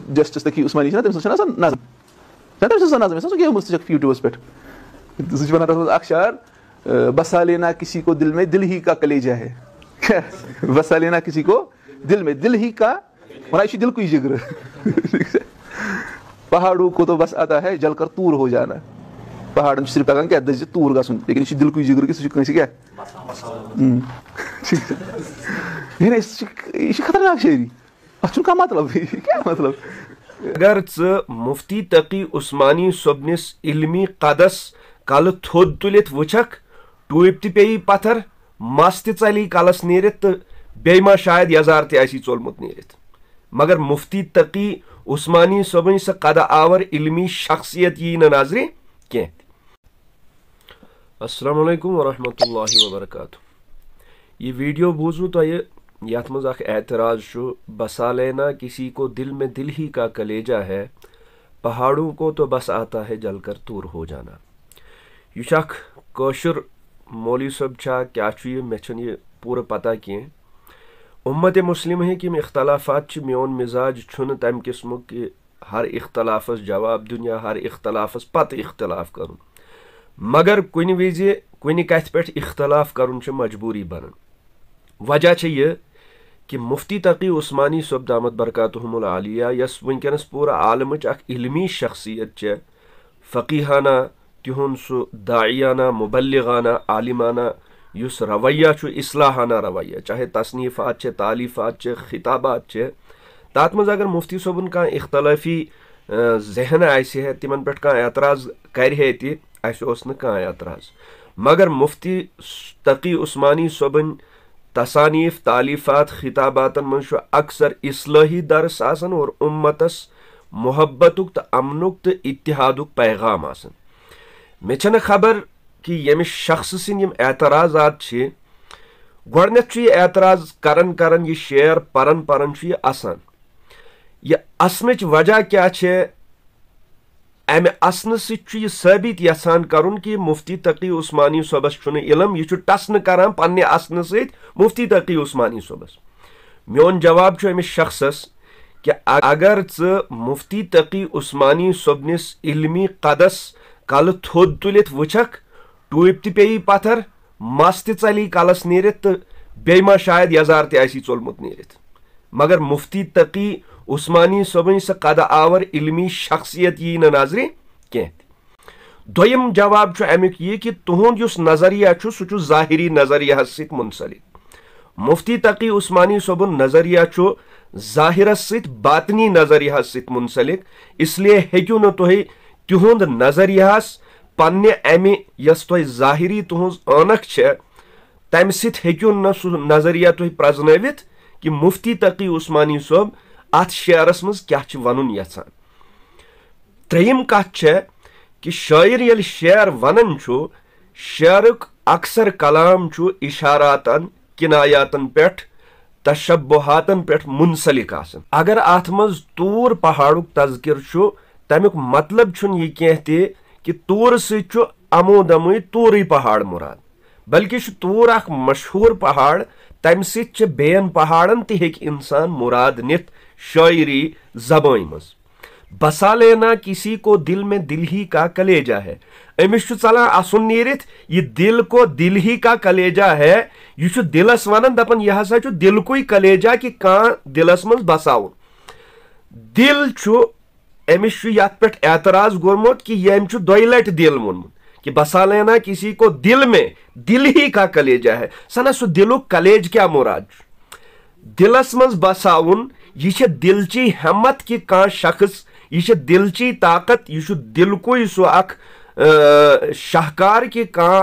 Justice तकी उस्मानी नज़म नज़म YouTubes पे सह शार बसा लेना किसी को दिल में दिल ही का कलेजा है बसा लेना किसी को दिल में दिल ही का और दिल को जिगर पहाड़ों को तो बस आता है जलकर तूर हो जाना पहाड़ सिर्फ तक क्या दज तूर ग लेकिन दिल को जिगर क्या खतरनाक शायरी अ मतलब क्या मतलब अगर मुफ्ती तकी उस्मानी सोबनिस इल्मी कदस कल थोद तुलित वुचक टूप पे पत्थर मस तली कलस नीरित तो बेमा शायद यजार तसी चोलमुत नीरित मगर मुफ्ती तकी उस्मानी सोबन सह कद आवर इल्मी शख्सियत यी नजरे कह। अस्सलाम वालेकुम वरहमतुल्लाहि वबरकातुहू। ये वीडियो बूजू तो यथ मज एतराज बसा लेना किसी को दिल में दिल ही का कलेजा है पहाड़ों को तो बस आता है जलकर तूर हो जाना। यह कशुर मौलवी सब क्या मे पूरा पता कह उम्मत मुस्लिम है कि इख्तलाफात मोन मिजाज तम किस्म कि हर इख्तलाफस जवाब दुन या हर इख्तलाफस पत इख्तलाफ कर मगर कुन विज कुन कथ पे इख्तलाफ कर मजबूरी बन। वजह यह कि मुफ्ती तकी उस्मानी सोब दामत बरकातुहुमुल आलिया यस वनकनस पूरा आलमच अख इल्मी शख्सियत फ़कीहाना तिहुंद सह दाइयाना मुबल्लिगाना आलिमाना युस रवैया इस्लाहाना रवैया चाहे तसनीफ़ात तालीफ़ात खिताबात तथ मज अगर मुफ्ती सोबन कह इख्तलाफी जहन आए तिमन पे कह एतराज़ करे कह एतराज़ मगर मुफ्ती तकी उस्मानी सोबन तसानीफ तालीफात खिताबातन मज अक्सर इस्लाही दरस आसन और उम्मतस मोहब्बतुक तो अमनुक तो इत्तिहादुक पैगाम आसन। मे छन खबर कि यमिस शख्स सिन यम एतराज़ात गोडनेथ यह एतराज़ करन करन यह शेर परन परन यह असान यह असनच वजह क्या अमे असन सह साबित यसान करुन कि मुफ्ती तकी उस्मानी सोबस इलम यह टसन करान पन्ने असन सत मुफ्ती तकी उस्मानी सोबस। मोन जवाब अमिस शख्सस कि अगर मुफ्ती तकी उस्मानी सोबनिस इल्मी कदस कल थोद तुलित वुचक टूप पे पत्थर मस तली कलस नीरित तो बेमा शायद यजार तसी चोलमुत नीरित मगर मुफ्ती तकी उस्मानी सोबन सह कद आवर इल्मी शख्सियत यी नजरे कह। दोयम जवाब अमुक यह कि तुहुंद युस नजरिया सह ज़ाहिरी नजरिया सत मुंसलिक। मुफ्ती तकी उस्मानी सोबन नजरिया ज़ाहिरस सत बातनी नजरिया सत मुंसलिक इसलिए हेक्यू न तुह तिहुंद नजरियास पन्ने अमे यस तुह ज़ाहिरी तुहज अनख तम सत हेक्यू न सह नजरिया तुह प्रजनवित कि मुफ्ती तकी उस्मानी सोब अत शेरस मज क्या वन यसान। त्रेयम कथ कि शायर यल शेर वनन शेरुक अक्सर कलाम इशारातन किनायातन पे तशब्बुहातन पे मुंसलिक आसन। अगर अत मज तूर पहाड़ुक तज़किर तमुक मतलब यह कह कि तूर सत अमो दमोई तूर पहाड़ मुराद बल्कि तूर अख मशहूर पहाड़ तम सत बेन पहाड़न तक इंसान मुराद नित शायरी जबान मज। बसा लेना किसी को दिल में दिल ही का कलेजा है अमिस चलान असुन नीरित यह दिल को दिल ही का कलेजा है यह दिलस वन दपन यह हसा दिल को कलेजा कि कह दिलस मज बसाउन दिल अमिस यथ पे एतराज गोरमुत कि यम दो लट दिल वोनमुत कि बसा लेना किसी को दिल में दिल ही का कलेजा है सना सह दिलुक कलेज क्या मुराद दिलस मज बसाउन यह दिलची हिम्मत कि कह शख्स यह दिलची ताकत यह दिलको सह शाहकार कि कह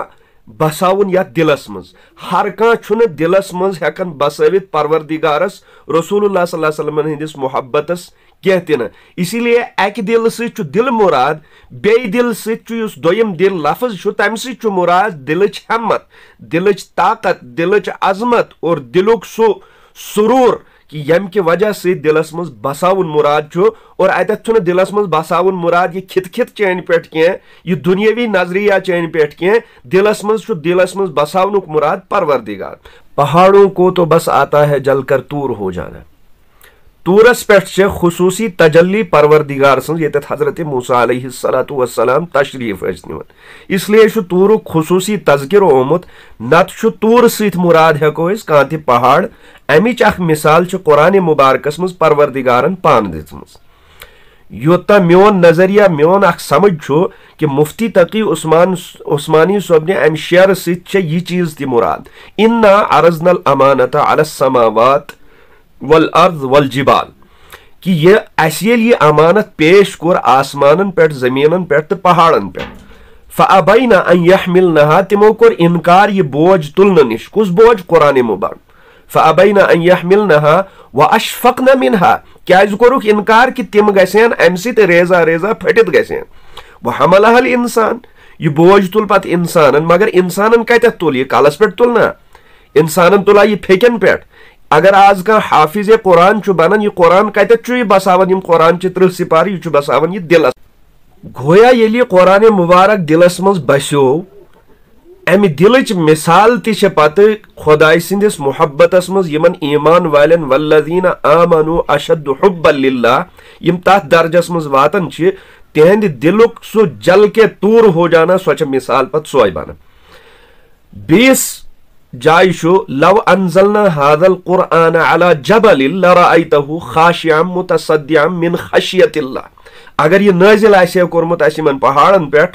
बसाउन या दिलस मज हर कह दिलस मज हेकन बसवित परवरदिगारस रसूलुल्लाह सल्लल्लाहु अलैहि वसल्लम हंदिस मोहब्बतस कह tin इसीलिए अक दिल सत दिल मुराद बे दिल सत दोयम दिल लफ्ज तम सत मुराद दिलच हिम्मत दिलच ताकत दिलच अजमत और दिलुक सो सुरूर कि यम कि वजह से दिलस मज बसाउन मुराद और अत दिलस मज बसाउन मुराद यह खित खित चैन पे कह यह दुनियावी नजरिया चैन पे कह दिलस मज बसाउनुक मुराद परवरदिगार। पहाड़ों को तो बस आता है जलकर तूर हो जाना। तूरस पे खुसूसी तजल्ली परवरदिगार सं ये हजरत मूसा अलैहिस्सलातु वस्सलाम तशरीफ निवन, इसलिए तूर खुसूसी तज़किर ओमुत। नत तूर सत मुराद हेको कह त पहाड़। अमिच अख मिसाल कुरान मुबारकस मज परवरदिगारन पान दित्मज। योता मोन नजरिया मोन अख समझ कि मुफ्ती तकी उस्मानी सोब ने अम शेर सत यह चीज ति मुराद, इन्ना अरज़नल अमानत अलस समावात वल अर्द वल जिबाल, कि ये अमानत पेश कोर आसमानन पे, जमीनन पे तो पहाड़न पे। फ़अबैना अन यहमिलनहा, तिमो कोर इनकार ये बोझ तुलन निश। कुस बोझ? कुरान मुबारक। फ़अबैना अन यहमिलनहा व अशफ़क़न मिनहा, क्या कोरुक इनकार कि तिम गसेन अम सित रेजा रेजा फटित गसेन। व हमलहल इंसान, ये बोझ तुल पत इंसानन, मगर इंसानन कतत तुल? ये कलस पे तुल ना, इंसानन तुला ये फेकन पे। अगर आज का हाफिज कुरान बनान, यह कुरान कतत बसावन, कुरान 30 सिपार यह बसावन यह दिलस। गोया ये कुरान मुबारक दिलस मज बसो, अमि दिलच मिसाल ति पत खुदाई सिंदिस मुहब्बतस मज यमन ईमान वालन वल्लज़ीना आमनु अशद्दु हुब्बन लिल्लाह, यम तथ दर्जस मज वातन तिहंद दिलुक सो जल के तूर हो जाना, सो मिसाल पत सोय बना। 20 जाय लव अनज़लना हाज़ल कुरआन अला जबलिन लरअयतहु खाशिअम मुतसद्दिअम मिन खशियतिल्लाह, अगर ये नाज़िल आसे कोरमुत आसिमन पहाड़न पे,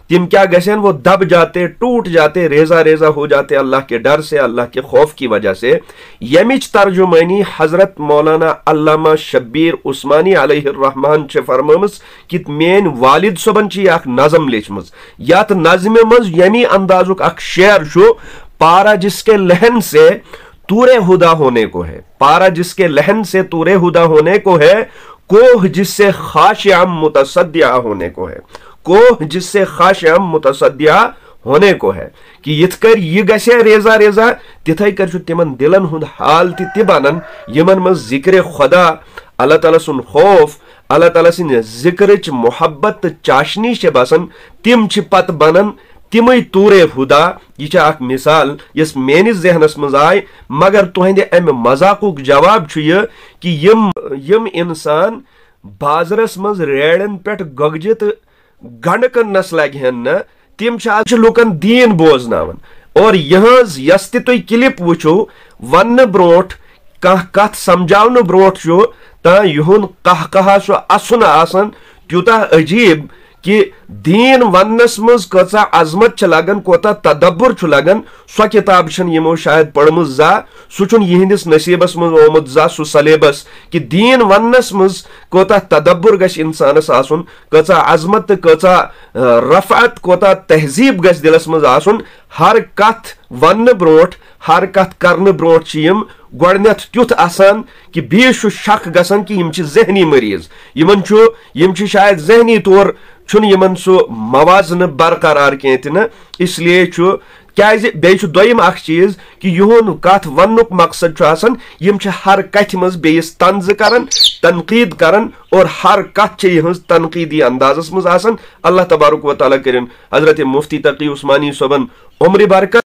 तिम क्या गसेन? वो दब जाते, टूट जाते, रेजा रेजा हो जाते अल्लाह के डर से, अल्लाह के खौफ की वजह से। यमिच तर्जुमानी हजरत मौलाना अल्लामा शब्बीर उस्मानी अलैहिर्रहमान फरमामस कि मेन वालिद सोबन अख नज़म लिखमज, यत नज़म मज यमी अंदाजुक अख शेर पारा जिसके लहन से तूरे हुदा होने को है, पारा जिसके लहन से तूरे हुदा होने को है, कोह जिससे खाशिअम मुतसद्दिआ होने को है, कोह जिससे खाशिअम मुतसद्दिआ होने को है। कि यथ कर यह गसे रेजा रेजा, तिथै कर तिमन दिलन हुंद हाल ति बनन यमन मज जिक्र खुदा, अल्लाह ताला सुन खौफ, अल्लाह ताला सिन जिक्रच मोहब्बत चाशनी से बसन, तिम पत बनन तिमय तूरे हुदा। यह मिसाल यस मेनिस जहनस मज आय, मगर तुहंदे अम मजाकुक जवाब यह कि यम इंसान बाजरस मज रेड़न पे गगजित गंडकन नस लगे न, तिम लुकन दीन बोजनावन। और यहज यस तुम क्लिप वो वन ब्रोट कह कथ समझावन ब्रोट ता युन कह कहा असन आसन त्यूता अजीब कि दीन वनस मज कचा अजमत लगन, कोता तदब्बुर लगन। सो किताब यमो शायद पढ़म जा, सह यहंदिस नसीबस मज ओमुत जा सह सलेबस कि दीन वनस मज कोता तदब्बुर गश इंसानस आसुन, कचा अजमत कचा रफ़अत कोता तहजीब गश दिलस मज आसुन। हर कथ वन ब्रोट, हर कथ करन ब्रोट यम गोडनेथ त्युथ आसान कि बीस शक गसन कि यम जहनी मरीज, यम शायद जहनी तौर यमन सो मवाजन बरकरार कह, इसलिए क्या दोयम अख चीज कि युन कथ वनुक मकसद आसान, यम हर कथ मज बेस तंज करन, तनकीद करन, और हर कथ यहज तनकीदी अंदाजस मज आसान। अल्लाह तबारक व तआला करिन हजरत मुफ्ती तकी उस्मानी सोबन उम्र बरकत।